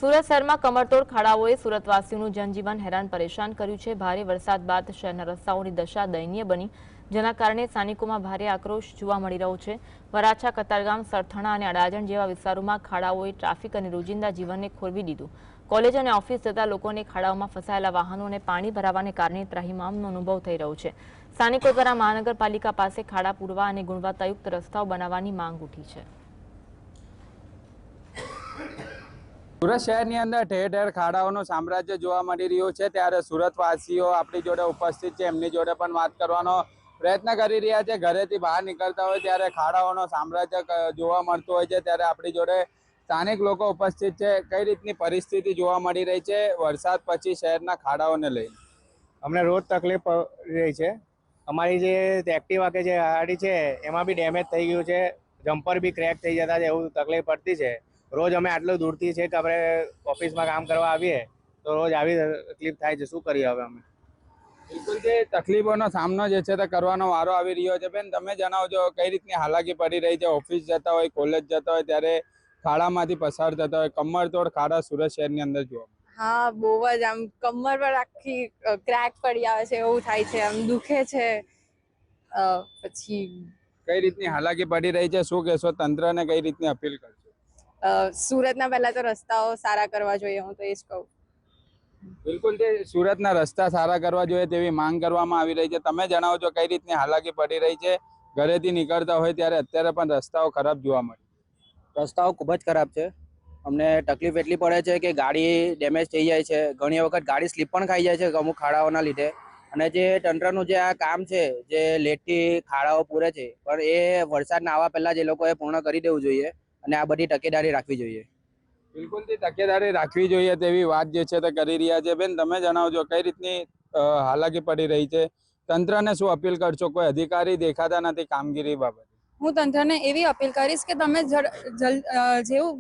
સુરત શહેરમાં કમરતોડ ખાડાઓએ સુરતવાસીઓનું જનજીવન હેરાન પરેશાન કર્યું છે। ભારે વરસાદ બાદ શહેરના રસ્તાઓની દશા દયનીય બની, જેના કારણે સ્થાનિકોમાં ભારે આક્રોશ જોવા મળી રહ્યો છે। વરાછા, કતારગામ, સરથાણા અને અડાજણ જેવા વિસ્તારોમાં ખાડાઓએ ટ્રાફિક અને રોજિંદા જીવનને ખોરવી દીધું। કોલેજ અને ઓફિસ જતા લોકોને ખાડાઓમાં ફસાયેલા વાહનોને પાણી ભરાવાને કારણે ત્રાહિમામનો અનુભવ થઈ રહ્યો છે। સ્થાનિકો દ્વારા મહાનગરપાલિકા પાસે ખાડા પૂરવા અને ગુણવત્તાયુક્ત રસ્તાઓ બનાવવાની માંગ ઉઠી છે। સુરત શહેરની અંદર ઠેર ઠેર ખાડાઓનું સામ્રાજ્ય જોવા મળી રહ્યું છે, ત્યારે સુરતવાસીઓ આપણી જોડે ઉપસ્થિત છે, એમની જોડે પણ વાત કરવાનો પ્રયત્ન કરી રહ્યા છે। ઘરેથી બહાર નીકળતા હોય ત્યારે ખાડાઓનું સામ્રાજ્ય જોવા મળતું હોય છે, ત્યારે આપણી જોડે સ્થાનિક લોકો ઉપસ્થિત છે। કઈ રીતની પરિસ્થિતિ જોવા મળી રહી છે વરસાદ પછી શહેરના ખાડાઓને લઈને? અમને રોજ તકલીફ પડી રહી છે। અમારી જે એક્ટિવા કે જે ગાડી છે એમાં બી ડેમેજ થઈ ગયું છે, જમ્પર બી ક્રેક થઈ જતા છે, એવું તકલીફ પડતી છે। રોજ અમે આટલું દૂરથી છે કે આપણે ઓફિસમાં કામ કરવા આવીએ તો રોજ આવી તકલીફ થાય છે। શું કરીએ હવે અમે? બિલકુલ, જે તકલીફોનો સામનો જે છે તે કરવાનો વારો આવી રહ્યો છે। બેન, તમે જણાવજો કઈ રીતની હાલાકી પડી રહી છે? ઓફિસ જતા હોય, કોલેજ જતા હોય ત્યારે ખાડામાંથી પસાર થતા હોય, કમરતોડ ખાડા સુરત શહેરની અંદર જોવા? હા, બહુ જ આમ કમર પર આખી ક્રેક પડી આવે છે, એવું થાય છે, આમ દુખે છે। પછી કઈ રીતની હાલાકી પડી રહી છે, શું કહેશો? તંત્રને કઈ રીતની અપીલ કરશો? સુરતના પહેલા તો રસ્તાઓ સારા કરવા જોઈએ, હું તો એ જ કહું। બિલકુલ, તે સુરતના રસ્તા સારા કરવા જોઈએ તેવી માંગ કરવામાં આવી રહી છે। તમે જણાવજો કઈ રીતની હાલાકી પડી રહી છે? ઘરેથી નીકળતા હોય ત્યારે અત્યારે પણ રસ્તાઓ ખરાબ જોવા મળે? રસ્તાઓ ખૂબ જ ખરાબ છે। અમને તકલીફ એટલી પડે છે કે ગાડી ડેમેજ થઈ જાય છે, ઘણી વખત ગાડી સ્લીપ પણ ખાઈ જાય છે અમુક ખાડાઓના લીધે। અને જે તંત્રનું જે આ કામ છે, જે લેટથી ખાડાઓ પૂરે છે, પણ એ વરસાદના આવવા પહેલા જ એ લોકોએ પૂર્ણ કરી દેવું જોઈએ અને આ બધી તકેદારી રાખવી જોઈએ। બિલકુલ, તકેદારી રાખવી જોઈએ તેવી વાત જે છે તે કરી રહ્યા છે। બેન, તમે જણાવજો કઈ રીતની હાલાકી પડી રહી છે? તંત્રને શું અપીલ કરશો? કોઈ અધિકારી દેખાતા નથી કામગીરી બાબતે? હું તંત્રને એવી અપીલ કરીશ કે તમે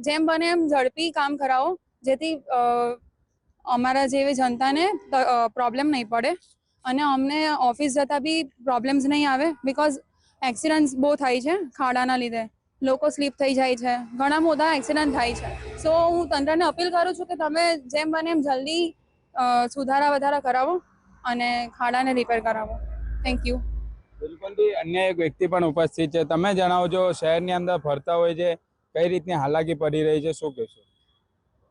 જેમ બને એમ ઝડપી કામ કરાવો, જેથી અમારા જેવી જનતાને પ્રોબ્લેમ નહીં પડે અને અમને ઓફિસ જતા બી પ્રોબ્લેમ્સ નહીં આવે। બિકોઝ એક્સિડન્ટ્સ બહુ થાય છે ખાડાના લીધે, લોકો સ્લીપ થઈ જાય છે, ઘણા બધા એક્સિડન્ટ થાય છે। સો હું તંત્રને અપીલ કરું છું કે તમે જેમ બને એમ જલ્દી સુધારા વધારા કરાવો અને ખાડાને રિપેર કરાવો। Thank you. બિલકુલ, અન્ય એક વ્યક્તિ પણ ઉપસ્થિત છે। તમે જણાવજો, શહેરની અંદર ફરતા હોય છે, કઈ રીતની હાલાકી પડી રહી છે, શું કહેશો?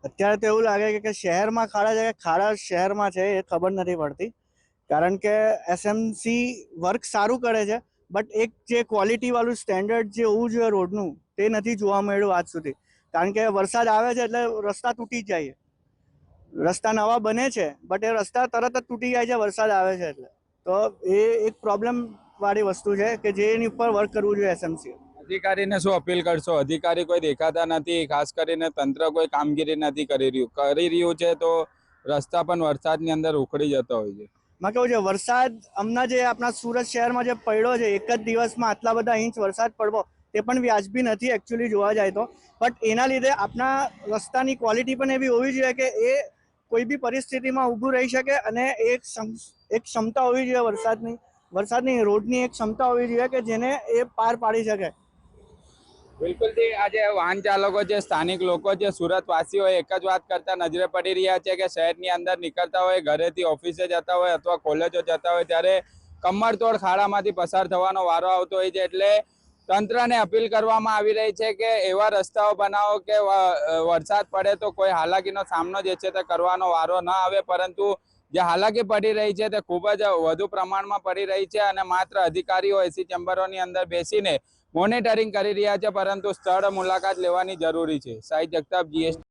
અત્યારે તો એવું લાગે કે શહેરમાં ખાડા છે, ખાડા શહેરમાં છે એ ખબર નથી પડતી। કારણ કે એસએમસી વર્ક સારું કરે છે, બટ એક જે ક્વોલિટી વાળું સ્ટેન્ડર્ડ જે હોવું જોઈએ રોડનું, તે નથી જોવા મળ્યું આજ સુધી। કારણ કે વરસાદ આવે છે એટલે રસ્તા તૂટી જાય, રસ્તા નવા બને છે બટ એ રસ્તા તરત જ તૂટી જાય છે વરસાદ આવે છે એટલે। તો એ એક પ્રોબ્લેમ વાળી વસ્તુ છે કે જેની ઉપર વર્ક કરવું જોઈએ એસએમસી। અધિકારીને શું અપીલ કરશો? અધિકારી કોઈ દેખાતા નથી, ખાસ કરીને તંત્ર કોઈ કામગીરી નથી કરી રહ્યું છે, તો રસ્તા પણ વરસાદની અંદર ઉખડી જતો હોય છે। માં કેવું છે, વરસાદ હમણાં જે આપણા સુરત શહેરમાં જે પડ્યો છે, એક જ દિવસમાં આટલા બધા ઇંચ વરસાદ પડવો તે પણ વ્યાજબી નથી એકચ્યુઅલી જોવા જાય તો। બટ એના લીધે આપણા રસ્તાની ક્વોલિટી પણ એવી હોવી જોઈએ કે એ કોઈ બી પરિસ્થિતિમાં ઊભું રહી શકે અને એક ક્ષમતા હોવી જોઈએ વરસાદની રોડની એક ક્ષમતા હોવી જોઈએ કે જેને એ પાર પાડી શકે। બિલકુલ, આજે વાહન ચાલકો છે, સ્થાનિક લોકો છે, સુરતવાસીઓ એક જ વાત કરતા નજરે પડી રહ્યા છે કે શહેરની અંદર નીકળતા હોય, ઘરેથી ઓફિસે જતા હોય અથવા કોલેજો જતા હોય ત્યારે કમરતોડ ખાડામાંથી પસાર થવાનો વારો આવતો હોય છે। એટલે તંત્રને અપીલ કરવામાં આવી રહી છે કે એવા રસ્તાઓ બનાવો કે વરસાદ પડે તો કોઈ હાલાકીનો સામનો જે છે તે કરવાનો વારો ન આવે, પરંતુ જે હાલાકી પડી રહી છે તે ખૂબ જ વધુ પ્રમાણમાં પડી રહી છે અને માત્ર અધિકારીઓ એસી ચેમ્બરોની અંદર બેસીને મોનિટરિંગ કરી રહ્યા છે, પરંતુ સ્થળ મુલાકાત લેવાની જરૂરી છે। સાહિદ જગતાપ, GST।